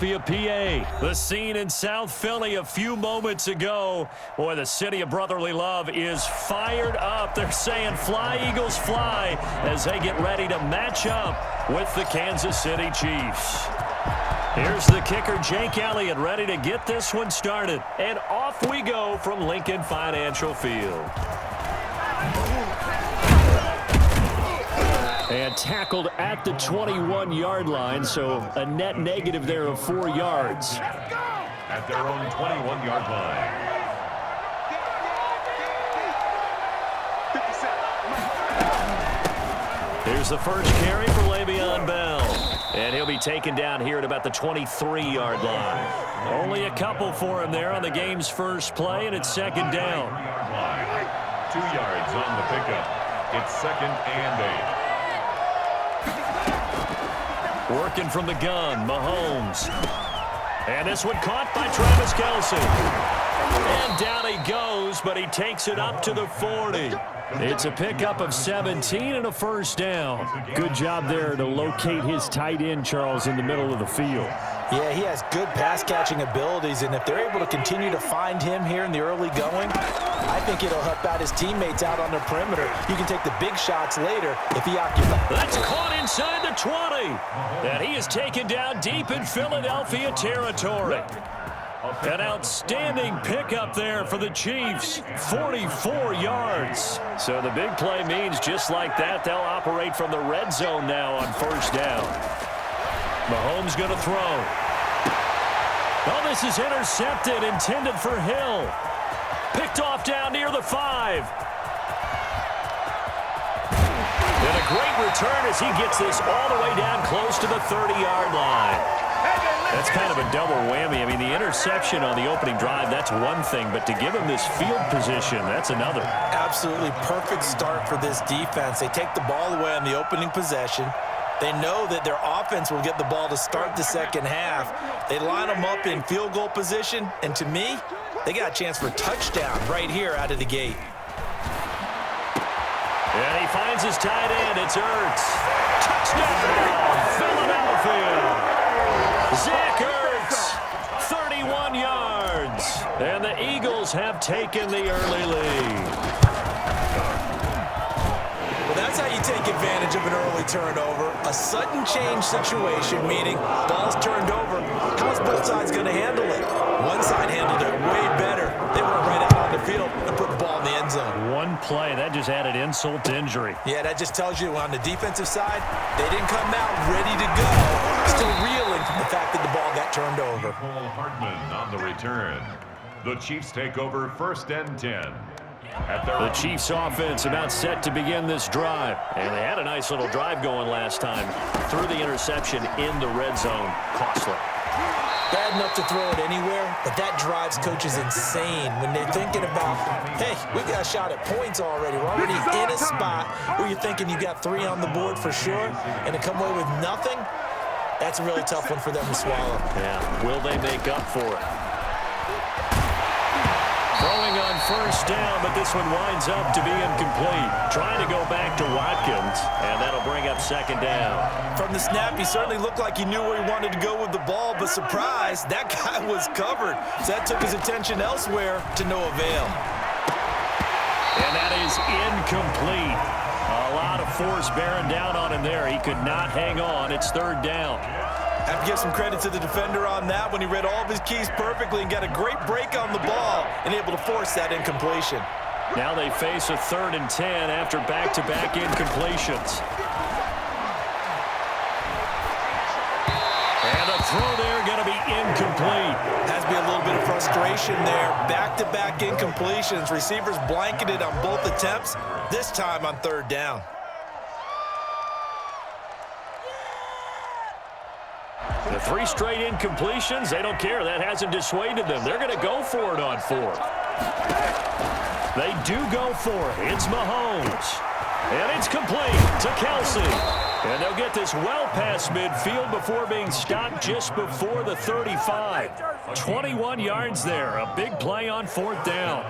PA. The scene in South Philly a few moments ago. Boy, the city of brotherly love is fired up. They're saying fly, Eagles, fly, as they get ready to match up with the Kansas City Chiefs. Here's the kicker, Jake Elliott, ready to get this one started. And off we go from Lincoln Financial Field. And tackled at the 21-yard line, so a net negative there of 4 yards. At their own 21-yard line. Here's the first carry for Le'Veon Bell. And he'll be taken down here at about the 23-yard line. Only a couple for him there on the game's first play, and it's second down. 2 yards on the pickup. It's 2nd and 8. Working from the gun, Mahomes. And this one caught by Travis Kelce. And down he goes, but he takes it up to the 40. It's a pickup of 17 and a first down. Good job there to locate his tight end, Charles, in the middle of the field. Yeah, he has good pass-catching abilities, and if they're able to continue to find him here in the early going, I think it'll help out his teammates out on the perimeter. You can take the big shots later if he occupies. That's caught inside the 20. And he is taken down deep in Philadelphia territory. An outstanding pickup there for the Chiefs, 44 yards. So the big play means just like that, they'll operate from the red zone now on first down. Mahomes going to throw. Oh, this is intercepted, intended for Hill. Picked off down near the 5. And a great return as he gets this all the way down close to the 30-yard line. That's kind of a double whammy. I mean, the interception on the opening drive, that's one thing, but to give him this field position, that's another. Absolutely perfect start for this defense. They take the ball away on the opening possession. They know that their offense will get the ball to start the second half. They line them up in field goal position, and to me, they got a chance for a touchdown right here out of the gate. And he finds his tight end. It's Ertz. Touchdown, Philadelphia. Zach Ertz, 31 yards. And the Eagles have taken the early lead. Well, that's how you take advantage of an early turnover. A sudden change situation, meaning ball's turned over. How's both sides going to handle it? One side handled it way better. They went right out on the field and put the ball in the end zone. One play, that just added insult to injury. Yeah, that just tells you on the defensive side, they didn't come out ready to go. Still reeling from the fact that the ball got turned over. Cole Hardman on the return. The Chiefs take over 1st and 10. The Chiefs offense about set to begin this drive. And they had a nice little drive going last time. Threw the interception in the red zone. Costly. Bad enough to throw it anywhere, but that drives coaches insane when they're thinking about, hey, we got a shot at points already. We're already in a spot where you're thinking you got 3 on the board for sure, and to come away with nothing, that's a really tough one for them to swallow. Yeah, will they make up for it? Throwing on first down, but this one winds up to be incomplete. Trying to go back to Watkins, and that'll bring up second down. From the snap, he certainly looked like he knew where he wanted to go with the ball, but surprise, that guy was covered. So that took his attention elsewhere to no avail. And that is incomplete. A lot of force bearing down on him there. He could not hang on. It's third down. I have to give some credit to the defender on that when he read all of his keys perfectly and got a great break on the ball and able to force that incompletion. Now they face a 3rd and 10 after back-to-back incompletions. And a throw there going to be incomplete. Has to be a little bit of frustration there. Back-to-back incompletions. Receivers blanketed on both attempts, this time on 3rd down. The 3 straight incompletions, they don't care. That hasn't dissuaded them. They're going to go for it on 4th. They do go for it. It's Mahomes. And it's complete to Kelce. And they'll get this well past midfield before being stopped just before the 35. 21 yards there. A big play on 4th down.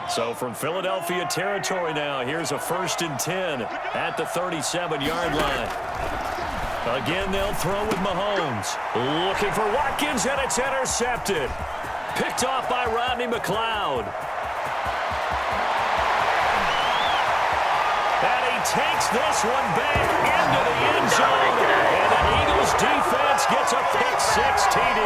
So from Philadelphia territory now, here's a 1st and 10 at the 37-yard line. Again, they'll throw with Mahomes. Looking for Watkins, and it's intercepted. Picked off by Rodney McLeod. And he takes this one back into the end zone. And the Eagles defense gets a pick-6 TD.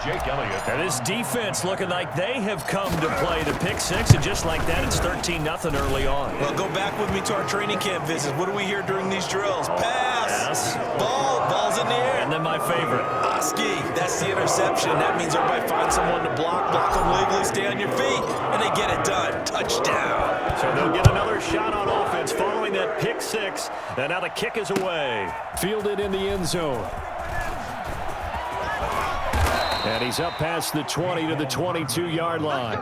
Jake Elliott. And this defense looking like they have come to play the pick-6, and just like that, it's 13-0 early on. Well, go back with me to our training camp visits. What do we hear during these drills? Pass. Ball's in the air. And then my favorite. Oski, that's the interception. That means everybody find someone to block them legally, stay on your feet, and they get it done. Touchdown. So they'll get another shot on offense following that pick-6, and now the kick is away. Fielded in the end zone. And he's up past the 20 to the 22-yard line.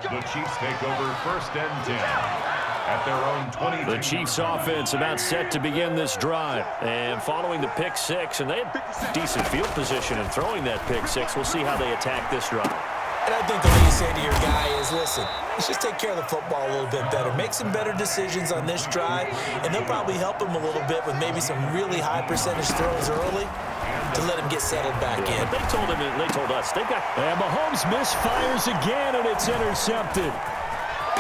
The Chiefs take over 1st and 10 at their own 20. The Chiefs offense about set to begin this drive. And following the pick-6, and they had decent field position in throwing that pick-6. We'll see how they attack this drive. And I think the way you say to your guy is, listen, let's just take care of the football a little bit better. Make some better decisions on this drive, and they'll probably help him a little bit with maybe some really high percentage throws early to let him get settled back in. They told him, and they told us, they got. And Mahomes misfires again, and it's intercepted.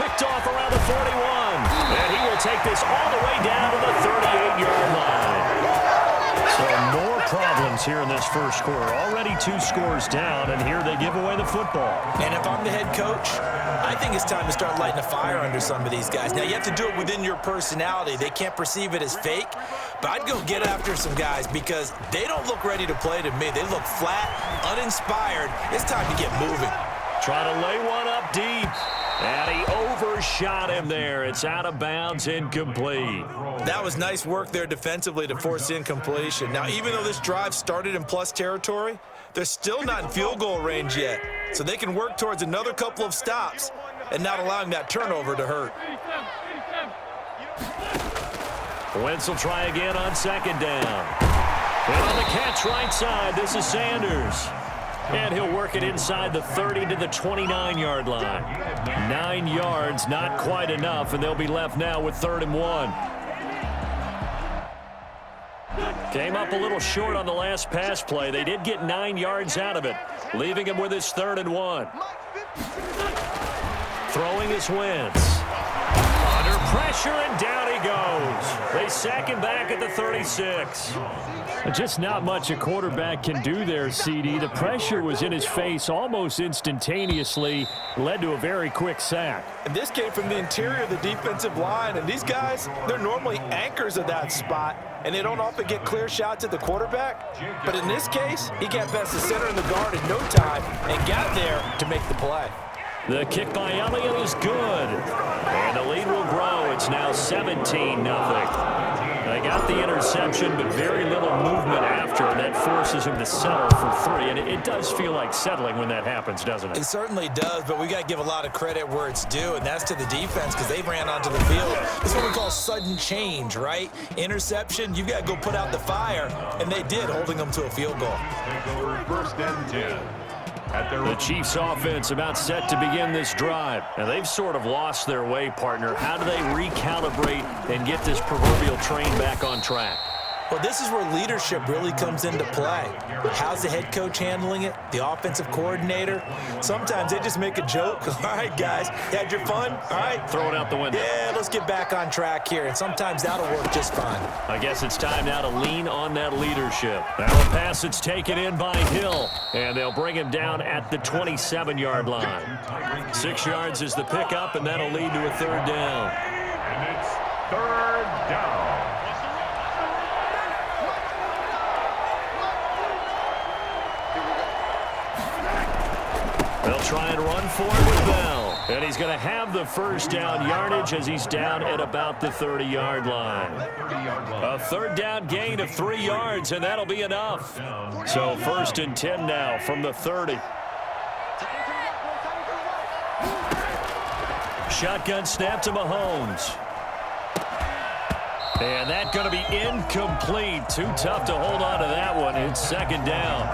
Picked off around the 41. And he will take this all the way down to the 38-yard line. So more problems here in this first quarter. Already 2 scores down, and here they give away the football. And if I'm the head coach, I think it's time to start lighting a fire under some of these guys. Now, you have to do it within your personality. They can't perceive it as fake, but I'd go get after some guys because they don't look ready to play to me. They look flat, uninspired. It's time to get moving. Try to lay one up deep. And he overshot him there. It's out of bounds, incomplete. That was nice work there defensively to force incompletion. Now, even though this drive started in plus territory, they're still not in field goal range yet. So they can work towards another couple of stops and not allowing that turnover to hurt. Wentz will try again on 2nd down. And on the catch right side, this is Sanders. And he'll work it inside the 30 to the 29-yard line. 9 yards, not quite enough, and they'll be left now with 3rd and 1. Came up a little short on the last pass play. They did get 9 yards out of it, leaving him with his 3rd and 1. Throwing is Wentz. Under pressure, and down he goes. They sack him back at the 36. Just not much a quarterback can do there, CD. The pressure was in his face almost instantaneously, led to a very quick sack. And this came from the interior of the defensive line, and these guys, they're normally anchors of that spot, and they don't often get clear shots at the quarterback. But in this case, he got past the center and the guard in no time and got there to make the play. The kick by Elliott is good, and the lead will grow. It's now 17-0. They got the interception, but very little movement after, and that forces him to settle for 3. And it does feel like settling when that happens, doesn't it? It certainly does, but we got to give a lot of credit where it's due, and that's to the defense because they ran onto the field. This is what we call sudden change, right? Interception, you got to go put out the fire, and they did, holding them to a field goal. Take over 1st and 10. The Chiefs offense about set to begin this drive. And they've sort of lost their way, partner. How do they recalibrate and get this proverbial train back on track? Well, this is where leadership really comes into play. How's the head coach handling it? The offensive coordinator? Sometimes they just make a joke. All right, guys, you had your fun? All right. Throw it out the window. Yeah, let's get back on track here. And sometimes that'll work just fine. I guess it's time now to lean on that leadership. Now the pass it's taken in by Hill. And they'll bring him down at the 27-yard line. 6 yards is the pickup, and that'll lead to a 3rd down. And it's 3rd down. They'll try and run for it with Bell. And he's going to have the 1st down yardage as he's down at about the 30-yard line. A 3rd down gain of 3 yards, and that'll be enough. So 1st and 10 now from the 30. Shotgun snap to Mahomes. And that's going to be incomplete. Too tough to hold on to that one. It's 2nd down.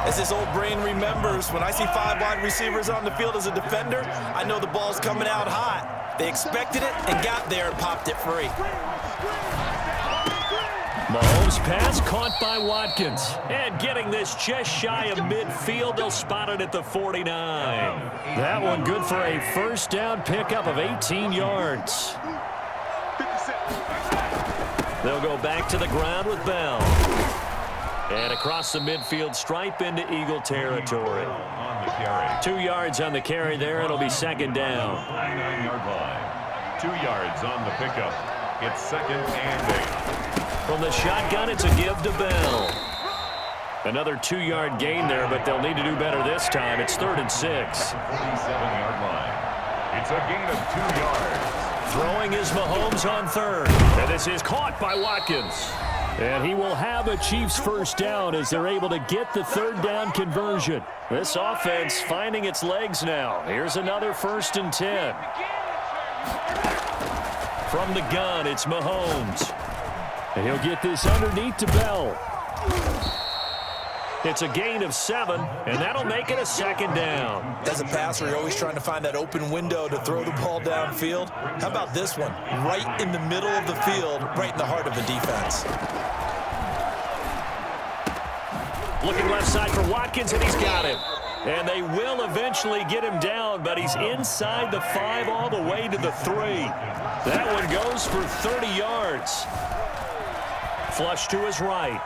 As this old brain remembers, when I see 5 wide receivers on the field as a defender, I know the ball's coming out hot. They expected it and got there and popped it free. Mahomes' pass caught by Watkins. And getting this just shy of midfield, they'll spot it at the 49. That one good for a first down pickup of 18 yards. They'll go back to the ground with Bell. And across the midfield stripe into Eagle territory. 2 yards on the carry there. It'll be second down. 9-yard line. 2 yards on the pickup. It's second and 8. From the shotgun, it's a give to Bell. Another 2-yard gain there, but they'll need to do better this time. It's 3rd and 6. 47-yard line. It's a gain of 2 yards. Throwing is Mahomes on 3rd. And this is caught by Watkins. And he will have a Chiefs first down as they're able to get the 3rd down conversion. This offense finding its legs now. Here's another 1st and 10. From the gun, it's Mahomes. And he'll get this underneath to Bell. It's a gain of 7, and that'll make it a second down. As a passer, you're always trying to find that open window to throw the ball downfield. How about this one? Right in the middle of the field, right in the heart of the defense. Looking left side for Watkins, and he's got him. And they will eventually get him down, but he's inside the 5 all the way to the 3. That one goes for 30 yards. Flush to his right.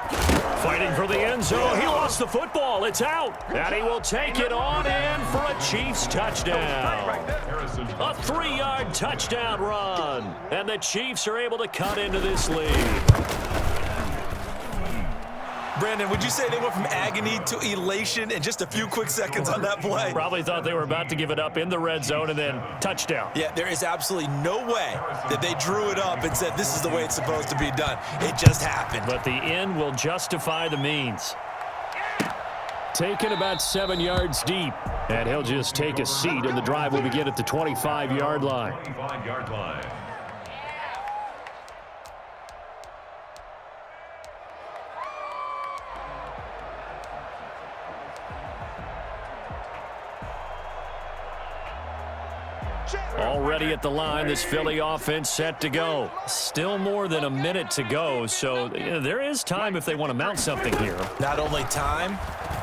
Fighting for the end zone. He lost the football. It's out. And he will take it on in for a Chiefs touchdown. A 3-yard touchdown run. And the Chiefs are able to cut into this lead. Brandon, would you say they went from agony to elation in just a few quick seconds on that play? Probably thought they were about to give it up in the red zone and then touchdown. Yeah, there is absolutely no way that they drew it up and said this is the way it's supposed to be done. It just happened. But the end will justify the means. Taken about 7 yards deep. And he'll just take a seat, and the drive will begin at the 25-yard line. 25-yard line. Already at the line, this Philly offense set to go. Still more than a minute to go, so there is time if they want to mount something here. Not only time,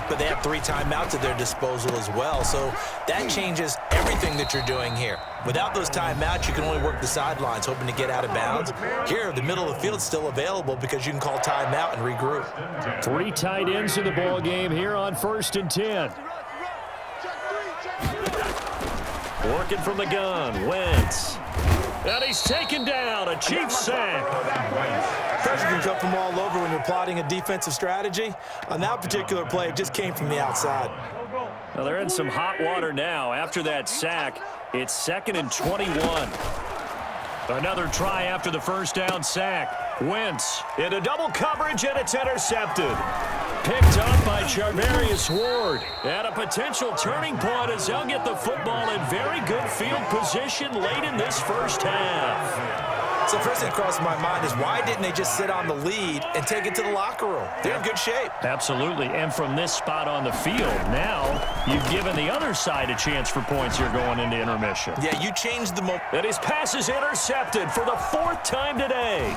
but they have 3 timeouts at their disposal as well, so that changes everything that you're doing here. Without those timeouts, you can only work the sidelines, hoping to get out of bounds. Here, the middle of the field's still available because you can call timeout and regroup. 3 tight ends in the ball game here on 1st and 10. Working from the gun, Wentz. And he's taken down, a Chiefs sack. Pressure can come from all over when you're plotting a defensive strategy. On that particular play, it just came from the outside. Well, they're in some hot water now. After that sack, it's 2nd and 21. Another try after the first down sack. Wentz into double coverage, and it's intercepted. Picked up by Charvarius Ward. And a potential turning point as they'll get the football in very good field position late in this first half. So first thing that crosses my mind is why didn't they just sit on the lead and take it to the locker room? They're in good shape. Absolutely. And from this spot on the field, now you've given the other side a chance for points here going into intermission. Yeah, you changed the moment. And his pass is intercepted for the 4th time today.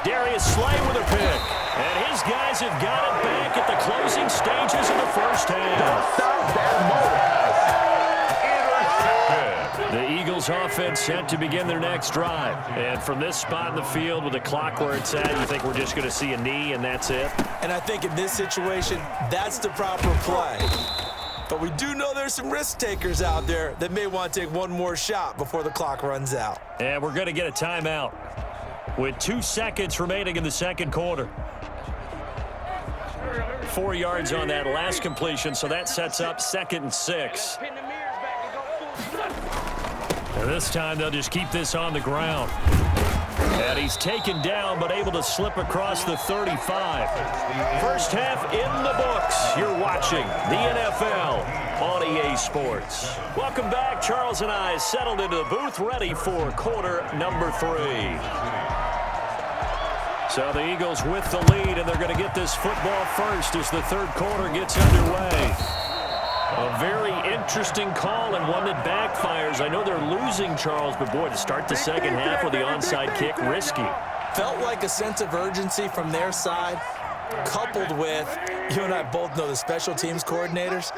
Darius Slay with a pick. And his guys have got it back at the closing stages of the first half. The Eagles offense set to begin their next drive. And from this spot in the field with the clock where it's at, you think we're just going to see a knee and that's it? And I think in this situation, that's the proper play. But we do know there's some risk takers out there that may want to take one more shot before the clock runs out. And we're going to get a timeout with 2 seconds remaining in the second quarter. 4 yards on that last completion, so that sets up 2nd and 6. And this time they'll just keep this on the ground. And he's taken down but able to slip across the 35. First half in the books. You're watching the NFL on EA Sports. Welcome back. Charles and I settled into the booth ready for quarter number 3. So the Eagles with the lead, and they're going to get this football first as the third quarter gets underway. A very interesting call and one that backfires. I know they're losing, Charles, but boy, to start the second half with the onside kick, risky. felt like a sense of urgency from their side, coupled with, you and I both know the special teams coordinators,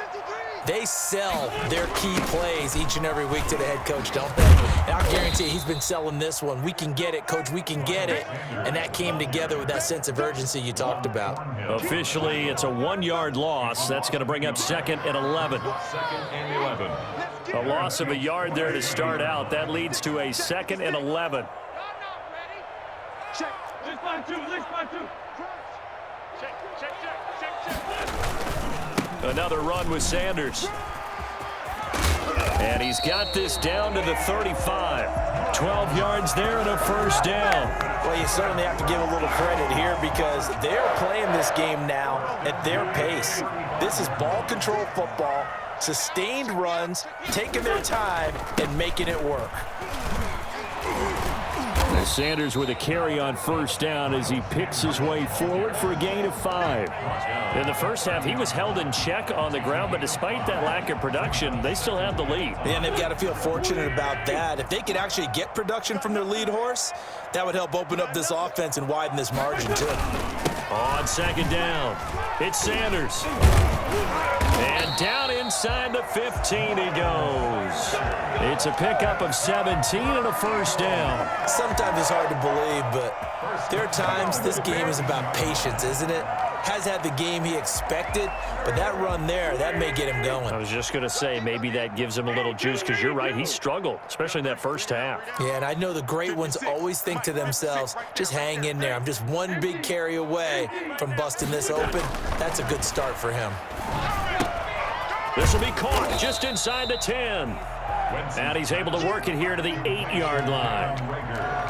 they sell their key plays each and every week to the head coach, don't they? And I guarantee he's been selling this one. We can get it, coach, we can get it. And that came together with that sense of urgency you talked about. Officially, it's a 1-yard loss. That's going to bring up 2nd and 11. 2nd and 11. A loss of a yard there to start out. That leads to a 2nd and 11. Check. List by two. Check. Another run with Sanders. And he's got this down to the 35. 12 yards there and a first down. Well, you certainly have to give a little credit here because they're playing this game now at their pace. This is ball control football, sustained runs, taking their time, and making it work. Sanders with a carry on first down as he picks his way forward for a gain of 5. In the first half, he was held in check on the ground, but despite that lack of production, they still have the lead. And they've got to feel fortunate about that. If they could actually get production from their lead horse, that would help open up this offense and widen this margin, too. On 2nd down, it's Sanders. And down inside the 15 he goes. It's a pickup of 17 and a first down. Sometimes it's hard to believe, but there are times this game is about patience, isn't it? Has had the game he expected, but that run there, that may get him going. I was just going to say, maybe that gives him a little juice because you're right, he struggled, especially in that first half. Yeah, and I know the great ones always think to themselves, just hang in there. I'm just one big carry away from busting this open. That's a good start for him. This will be caught just inside the 10. And he's able to work it here to the 8-yard line.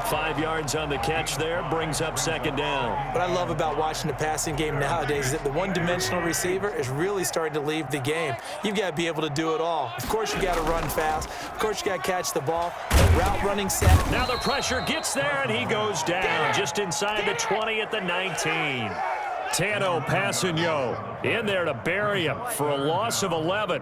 5 yards on the catch there, brings up 2nd down. What I love about watching the passing game nowadays is that the one-dimensional receiver is really starting to leave the game. You've got to be able to do it all. Of course, you got to run fast. Of course, you got to catch the ball. The route running set. Now the pressure gets there, and he goes down just inside the 20 at the 19. Tano Passanio in there to bury him for a loss of 11.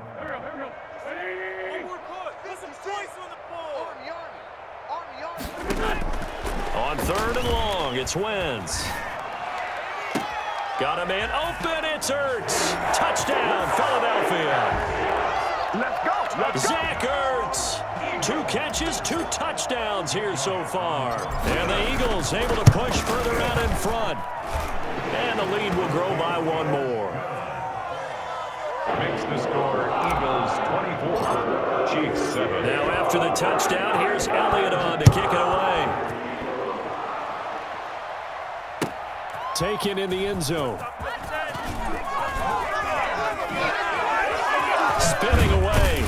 On 3rd and long, it's Wentz. Got a man open, it's Ertz. Touchdown, Philadelphia. Let's go. Zach Ertz. 2 catches, 2 touchdowns here so far. And the Eagles able to push further out in front. And the lead will grow by 1 more. Makes the score Eagles 24, Chiefs 7. Now after the touchdown, here's Elliott on to kick it away. Taken in the end zone. Spinning away.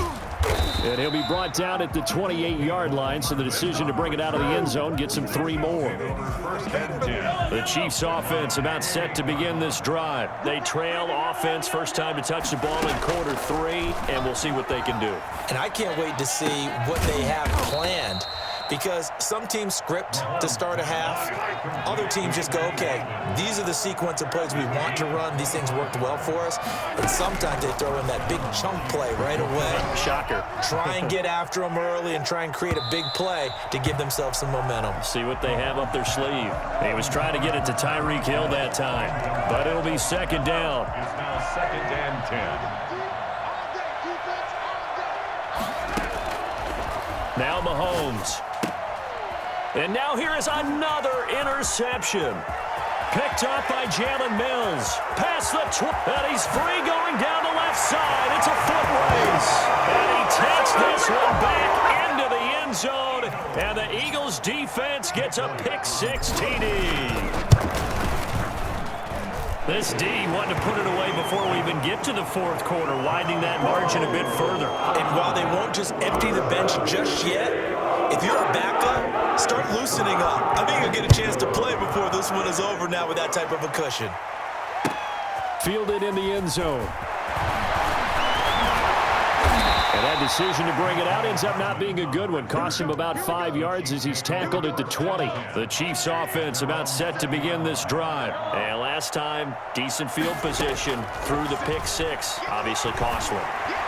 And he'll be brought down at the 28-yard line, so the decision to bring it out of the end zone gets him 3 more. 1st and 10. The Chiefs offense about set to begin this drive. They trail offense, first time to touch the ball in quarter 3, and we'll see what they can do. And I can't wait to see what they have planned. Because some teams script to start a half. Other teams just go, okay, these are the sequence of plays we want to run. These things worked well for us. And sometimes they throw in that big chunk play right away. Shocker. Try and get after them early and try and create a big play to give themselves some momentum. See what they have up their sleeve. He was trying to get it to Tyreek Hill that time. But it'll be 2nd down. It's now 2nd and 10. Now Mahomes. And now here is another interception. Picked up by Jalen Mills. Past the and he's free going down the left side. It's a foot race. And he takes this one back into the end zone. And the Eagles defense gets a pick-6 TD. This D wanting to put it away before we even get to the 4th quarter, widening that margin a bit further. And while they won't just empty the bench just yet, if you're a backup, start loosening up. I think you'll get a chance to play before this one is over now with that type of a cushion. Fielded in the end zone. And that decision to bring it out ends up not being a good one. Cost him about 5 yards as he's tackled at the 20. The Chiefs offense about set to begin this drive. And last time, decent field position through the pick 6. Obviously costly.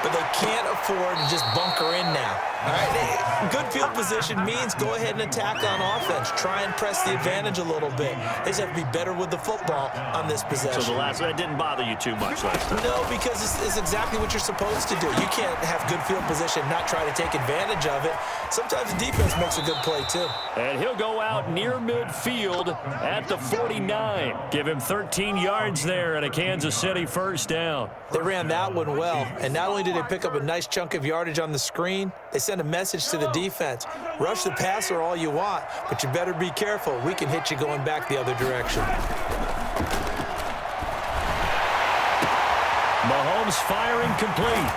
But they can't afford to just bunker in now. All right, good field position means go ahead and attack on offense. Try and press the advantage a little bit. They just have to be better with the football on this possession. So that didn't bother you too much last time? No, because it's exactly what you're supposed to do. You can't have good field position, not try to take advantage of it. Sometimes the defense makes a good play, too. And he'll go out near midfield at the 49. Give him 13 yards there and a Kansas City first down. They ran that one well, and not only did they pick up a nice chunk of yardage on the screen, they sent a message to the defense. Rush the passer all you want, but you better be careful. We can hit you going back the other direction. Mahomes firing complete.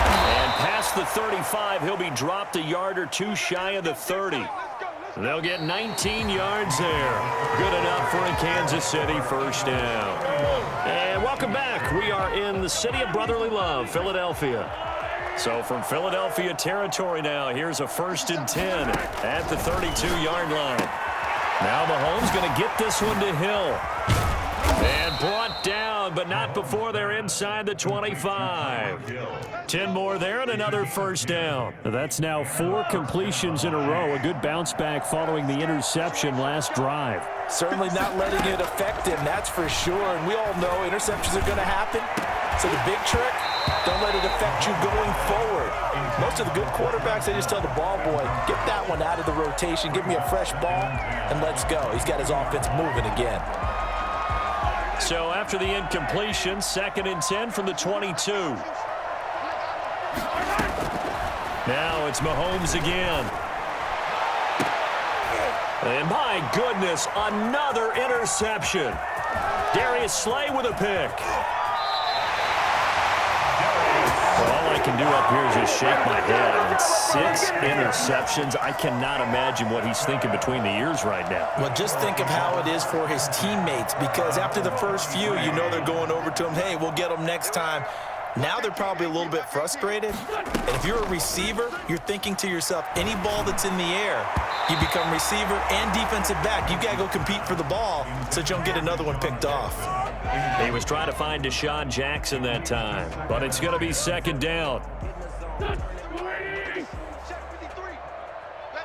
And past the 35, he'll be dropped a yard or two shy of the 30. They'll get 19 yards there. Good enough for a Kansas City first down. And welcome back. We are in the city of brotherly love, Philadelphia. So from Philadelphia territory now, here's a 1st and 10 at the 32-yard line. Now Mahomes going to get this one to Hill. And brought down, but not before they're inside the 25. 10 more there and another first down. That's now 4 completions in a row. A good bounce back following the interception last drive. Certainly not letting it affect him, that's for sure. And we all know interceptions are going to happen. So the big trick, don't let it affect you going forward. Most of the good quarterbacks, they just tell the ball boy, get that one out of the rotation, give me a fresh ball, and let's go. He's got his offense moving again. So after the incompletion, 2nd and 10 from the 22. Now it's Mahomes again. And my goodness, another interception. Darius Slay with a pick. All I can do up here is just shake my head. I mean, 6 interceptions. I cannot imagine what he's thinking between the ears right now. Well, just think of how it is for his teammates, because after the first few, you know they're going over to him, hey, we'll get them next time. Now they're probably a little bit frustrated. And if you're a receiver, you're thinking to yourself, any ball that's in the air, you become receiver and defensive back. You got to go compete for the ball so that you don't get another one picked off. He was trying to find Deshaun Jackson that time, but it's going to be 2nd down. Let's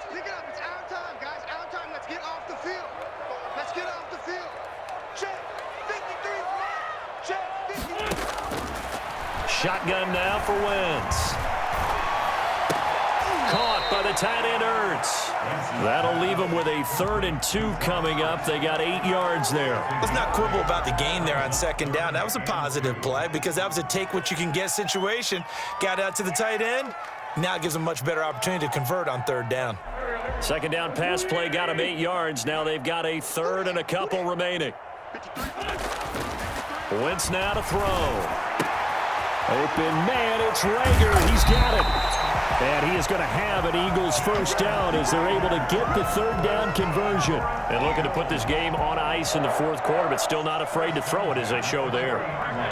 pick it up. It's our time, guys. Our time. Let's get off the field. Let's get off the field. Check. 53. Check. 53. Shotgun now for Wentz. Caught by the tight end Ertz. That'll leave them with a 3rd and 2 coming up. They got 8 yards there. Let's not quibble about the gain there on 2nd down. That was a positive play because that was a take-what-you-can-get situation. Got out to the tight end. Now it gives them a much better opportunity to convert on 3rd down. 2nd down pass play got them 8 yards. Now they've got a 3rd and a couple remaining. Wentz now to throw. Open man, it's Rager. He's got it. And he is going to have an Eagles first down as they're able to get the 3rd down conversion. And looking to put this game on ice in the 4th quarter, but still not afraid to throw it as they show there.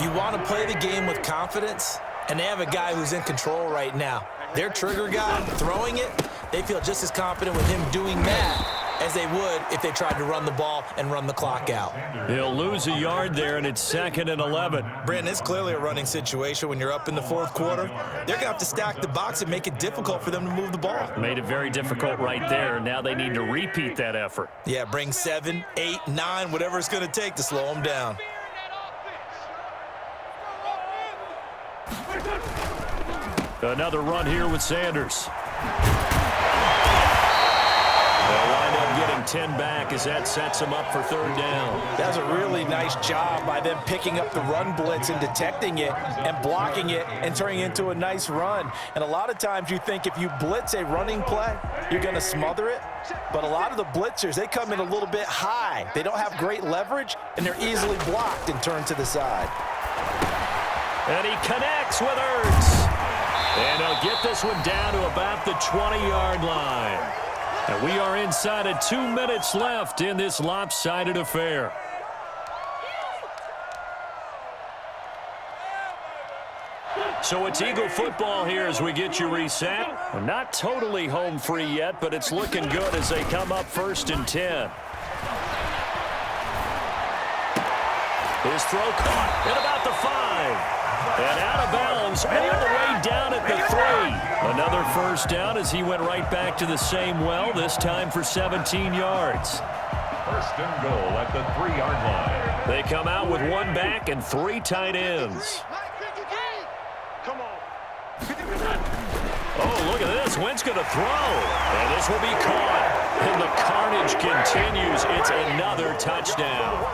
You want to play the game with confidence, and they have a guy who's in control right now. Their trigger guy throwing it, they feel just as confident with him doing that as they would if they tried to run the ball and run the clock out. He'll lose a yard there, and it's 2nd and 11. Brandon, it's clearly a running situation when you're up in the 4th quarter. They're going to have to stack the box and make it difficult for them to move the ball. Made it very difficult right there. Now they need to repeat that effort. Yeah, bring 7, 8, 9, whatever it's going to take to slow them down. Another run here with Sanders. They'll wind up getting 10 back as that sets them up for 3rd down. That was a really nice job by them picking up the run blitz and detecting it and blocking it and turning it into a nice run. And a lot of times you think if you blitz a running play, you're going to smother it. But a lot of the blitzers, they come in a little bit high. They don't have great leverage, and they're easily blocked and turned to the side. And he connects with Ertz. And they'll get this one down to about the 20-yard line. And we are inside of 2 minutes left in this lopsided affair. So it's Eagle football here as we get you reset. Well, not totally home free yet, but it's looking good as they come up 1st and 10. His throw caught at about the 5. And out of bounds all the way down at the 3. Another first down as he went right back to the same well, this time for 17 yards. 1st and goal at the 3-yard line. They come out with 1 back and 3 tight ends. Come on. Oh, look at this. Wentz going to throw. And this will be caught. And the carnage continues. It's another touchdown.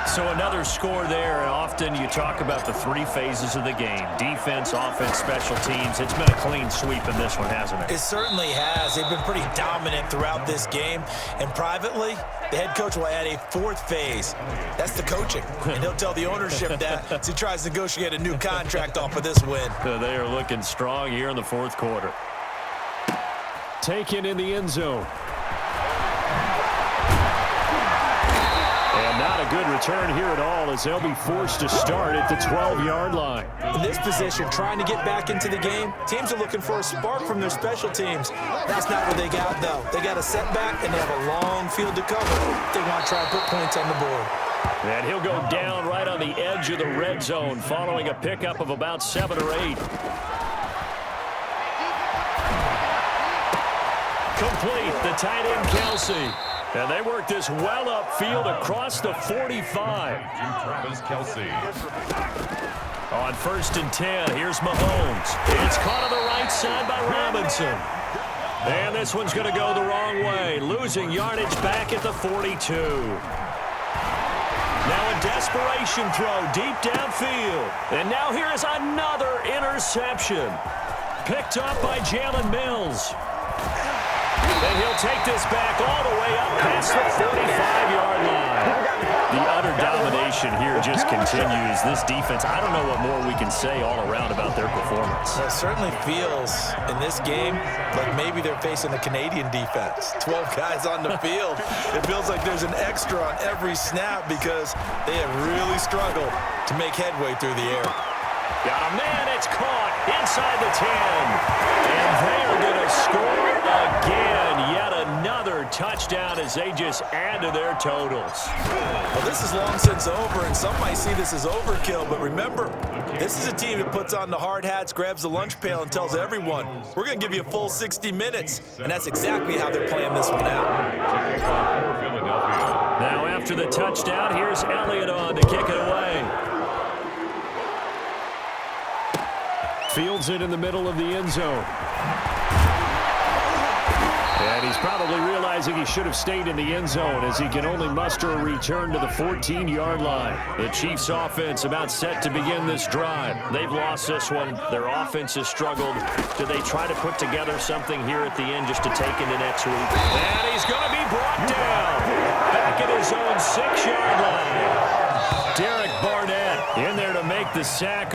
So another score there. And often you talk about the 3 phases of the game. Defense, offense, special teams. It's been a clean sweep in this one, hasn't it? It certainly has. They've been pretty dominant throughout this game. And privately, the head coach will add a 4th phase. That's the coaching. And he'll tell the ownership that as he tries to negotiate a new contract off of this win. They are looking strong here in the 4th quarter. Taken in the end zone. And not a good return here at all as they'll be forced to start at the 12-yard line. In this position, trying to get back into the game, teams are looking for a spark from their special teams. That's not what they got, though. They got a setback, and they have a long field to cover if they want to try and put points on the board. And he'll go down right on the edge of the red zone following a pickup of about 7 or 8. Complete, the tight end Kelce. And they work this well upfield across the 45. Travis Kelce. On 1st and 10, here's Mahomes. It's caught on the right side by Robinson. And this one's going to go the wrong way, losing yardage back at the 42. Now a desperation throw deep downfield. And now here is another interception. Picked up by Jalen Mills. And he'll take this back all the way up past the 45-yard line. The utter domination here just continues. This defense, I don't know what more we can say all around about their performance. It certainly feels in this game like maybe they're facing a Canadian defense. 12 guys on the field. It feels like there's an extra on every snap because they have really struggled to make headway through the air. Got a man, it's caught inside the 10. And they are going to score again. Yet another touchdown as they just add to their totals. Well, this is long since over, and some might see this as overkill. But remember, this is a team that puts on the hard hats, grabs the lunch pail, and tells everyone, we're going to give you a full 60 minutes. And that's exactly how they're playing this one out. Now after the touchdown, here's Elliott on to kick it away. Fields it in the middle of the end zone. And he's probably realizing he should have stayed in the end zone as he can only muster a return to the 14-yard line. The Chiefs' offense about set to begin this drive. They've lost this one. Their offense has struggled. Do they try to put together something here at the end just to take into next week? And he's going to be brought down back at his own 6-yard line. Derek Barnett in there to make the sack.